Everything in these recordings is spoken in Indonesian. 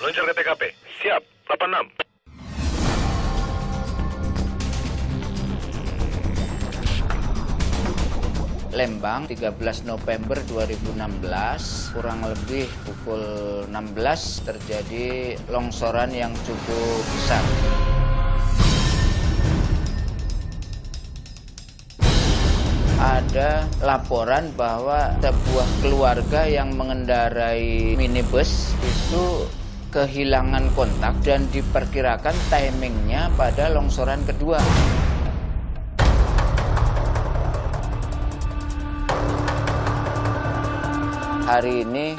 Meluncur ke TKP. Siap, 86. Lembang, 13 November 2016, kurang lebih pukul 16 terjadi longsoran yang cukup besar. Ada laporan bahwa sebuah keluarga yang mengendarai minibus itu kehilangan kontak dan diperkirakan timingnya pada longsoran kedua. Hari ini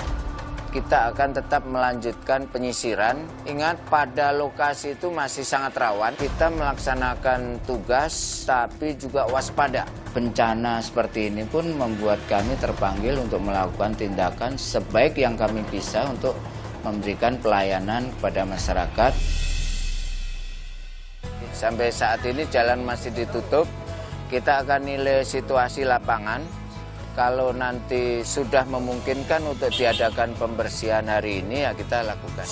kita akan tetap melanjutkan penyisiran. Ingat, pada lokasi itu masih sangat rawan. Kita melaksanakan tugas tapi juga waspada. Bencana seperti ini pun membuat kami terpanggil untuk melakukan tindakan sebaik yang kami bisa untuk memberikan pelayanan kepada masyarakat. Sampai saat ini jalan masih ditutup. Kita akan nilai situasi lapangan. Kalau nanti sudah memungkinkan untuk diadakan pembersihan hari ini, ya kita lakukan.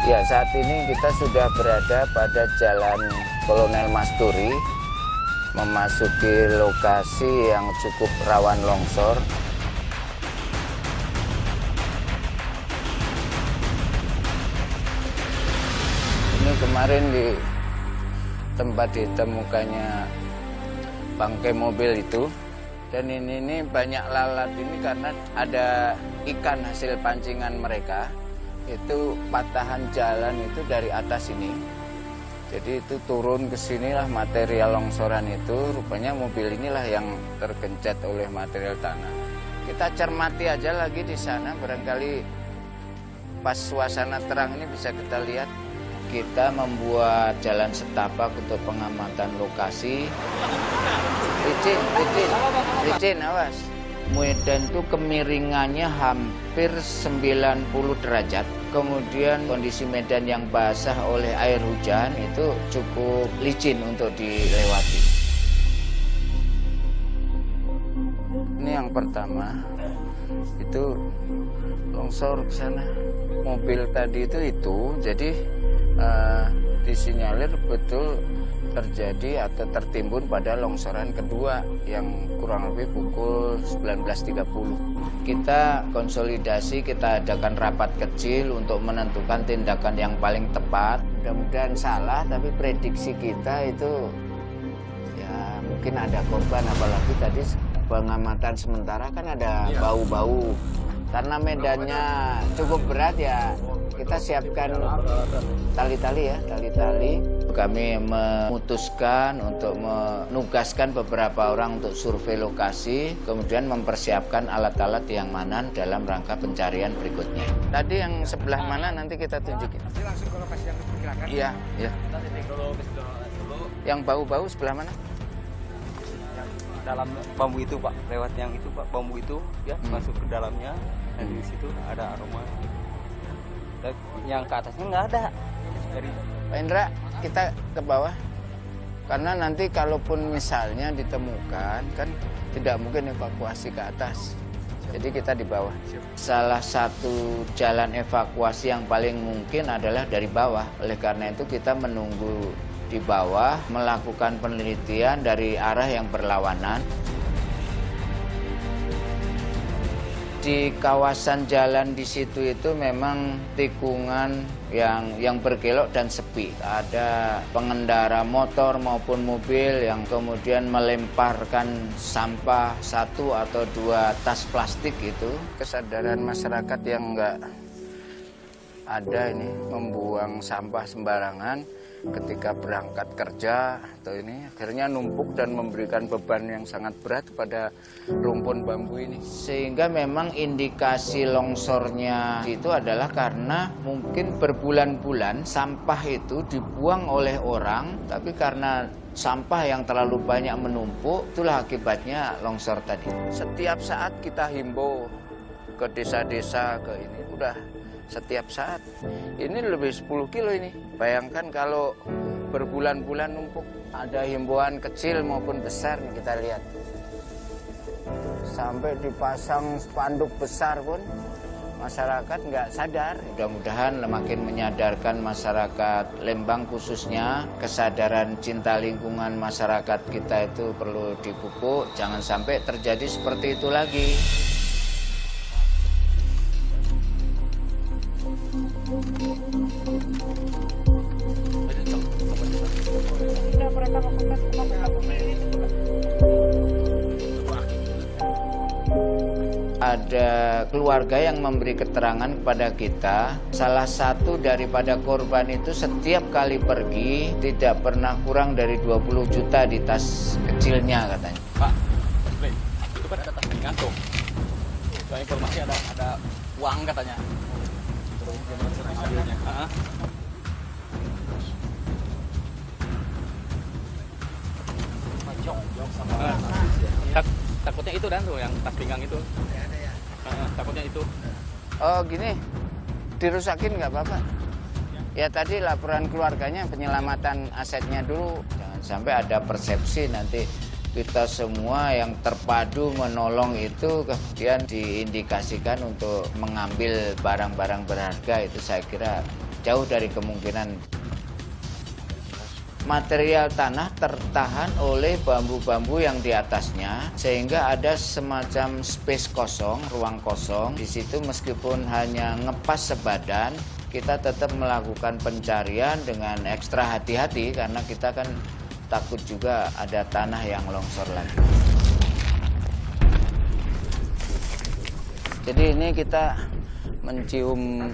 Ya, saat ini kita sudah berada pada Jalan Kolonel Masturi, memasuki lokasi yang cukup rawan longsor. Ini kemarin di tempat ditemukannya bangkai mobil itu, dan ini banyak lalat ini karena ada ikan hasil pancingan mereka. Itu patahan jalan itu dari atas ini. Jadi itu turun ke sinilah material longsoran itu, rupanya mobil inilah yang tergencet oleh material tanah. Kita cermati aja lagi di sana, barangkali pas suasana terang ini bisa kita lihat. Kita membuat jalan setapak untuk pengamatan lokasi. Licin, awas. Medan itu kemiringannya hampir 90 derajat. Kemudian kondisi medan yang basah oleh air hujan itu cukup licin untuk dilewati. Ini yang pertama, itu longsor ke sana. Mobil tadi itu jadi disinyalir betul terjadi atau tertimbun pada longsoran kedua yang kurang lebih pukul 19.30. Kita konsolidasi, kita adakan rapat kecil untuk menentukan tindakan yang paling tepat. Mudah-mudahan salah, tapi prediksi kita itu ya mungkin ada korban, apalagi tadi pengamatan sementara kan ada bau-bau. Karena medannya cukup berat ya, kita siapkan tali-tali. Kami memutuskan untuk menugaskan beberapa orang untuk survei lokasi, kemudian mempersiapkan alat-alat yang mana dalam rangka pencarian berikutnya. Tadi yang sebelah mana nanti kita tunjukin. Nanti langsung ke lokasi yang diperkirakan. Iya. Kita titik dulu Yang bau-bau sebelah mana? Dalam bambu itu, Pak. Lewat yang itu, Pak. Bambu itu ya masuk ke dalamnya. Dan di situ ada aroma. Dan yang ke atasnya nggak ada. Dari Pak Indra, kita ke bawah. Karena nanti kalaupun misalnya ditemukan, kan tidak mungkin evakuasi ke atas. Jadi kita di bawah. Salah satu jalan evakuasi yang paling mungkin adalah dari bawah. Oleh karena itu kita menunggu di bawah, melakukan penelitian dari arah yang berlawanan. Di kawasan jalan di situ itu memang tikungan yang berkelok dan sepi. Ada pengendara motor maupun mobil yang kemudian melemparkan sampah 1 atau 2 tas plastik itu. Kesadaran masyarakat yang enggak ada ini membuang sampah sembarangan ketika berangkat kerja atau ini akhirnya numpuk dan memberikan beban yang sangat berat pada rumpun bambu ini. Sehingga memang indikasi longsornya itu adalah karena mungkin berbulan-bulan sampah itu dibuang oleh orang, tapi karena sampah yang terlalu banyak menumpuk, itulah akibatnya longsor tadi. Setiap saat kita himbau ke desa-desa, ke ini udah setiap saat. Ini lebih 10 kilo ini. Bayangkan kalau berbulan-bulan numpuk. Ada himbauan kecil maupun besar nih, kita lihat. Sampai dipasang spanduk besar pun masyarakat nggak sadar. Mudah-mudahan makin menyadarkan masyarakat Lembang khususnya, kesadaran cinta lingkungan masyarakat kita itu perlu dipupuk. Jangan sampai terjadi seperti itu lagi. Ada keluarga yang memberi keterangan kepada kita, salah satu daripada korban itu setiap kali pergi tidak pernah kurang dari 20 juta di tas kecilnya katanya. Pak, itu kan ada tas pinggang tuh. Soal informasi ada uang katanya. Takutnya itu dan tuh yang tas pinggang itu. Takutnya itu. Oh gini, dirusakin nggak apa-apa. Ya tadi laporan keluarganya penyelamatan asetnya dulu. Jangan sampai ada persepsi nanti kita semua yang terpadu menolong itu kemudian diindikasikan untuk mengambil barang-barang berharga. Itu saya kira jauh dari kemungkinan. Material tanah tertahan oleh bambu-bambu yang di atasnya, sehingga ada semacam space kosong, ruang kosong. Di situ meskipun hanya ngepas sebadan, kita tetap melakukan pencarian dengan ekstra hati-hati karena kita kan takut juga ada tanah yang longsor lagi. Jadi ini kita mencium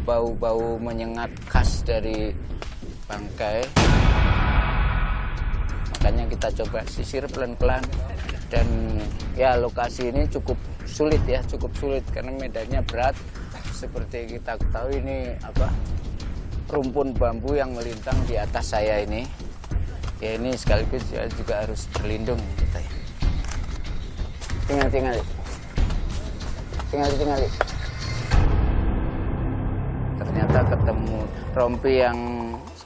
bau-bau menyengat khas dari bangkai, makanya kita coba sisir pelan-pelan. Dan ya lokasi ini cukup sulit karena medannya berat. Seperti kita ketahui ini rumpun bambu yang melintang di atas saya ini. Ya ini sekaligus ya juga harus berlindung kita ya. Tinggal. Ternyata ketemu rompi yang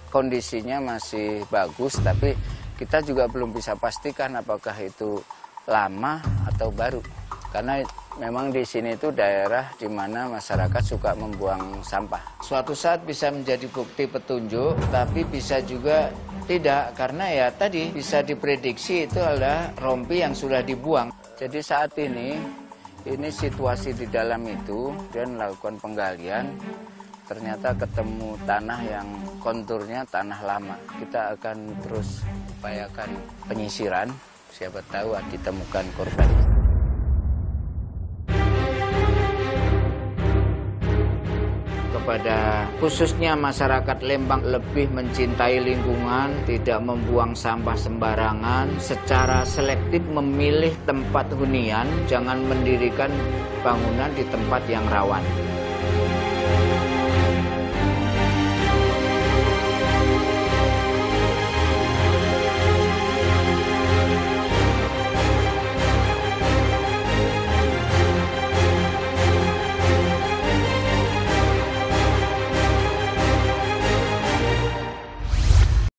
kondisinya masih bagus, tapi kita juga belum bisa pastikan apakah itu lama atau baru. Karena memang di sini itu daerah di mana masyarakat suka membuang sampah. Suatu saat bisa menjadi bukti petunjuk, tapi bisa juga tidak, karena ya tadi bisa diprediksi itu adalah rompi yang sudah dibuang. Jadi saat ini situasi di dalam itu dan melakukan penggalian. Ternyata ketemu tanah yang konturnya tanah lama. Kita akan terus upayakan penyisiran, siapa tahu ditemukan korban. Kepada khususnya masyarakat Lembang lebih mencintai lingkungan, tidak membuang sampah sembarangan, secara selektif memilih tempat hunian, jangan mendirikan bangunan di tempat yang rawan.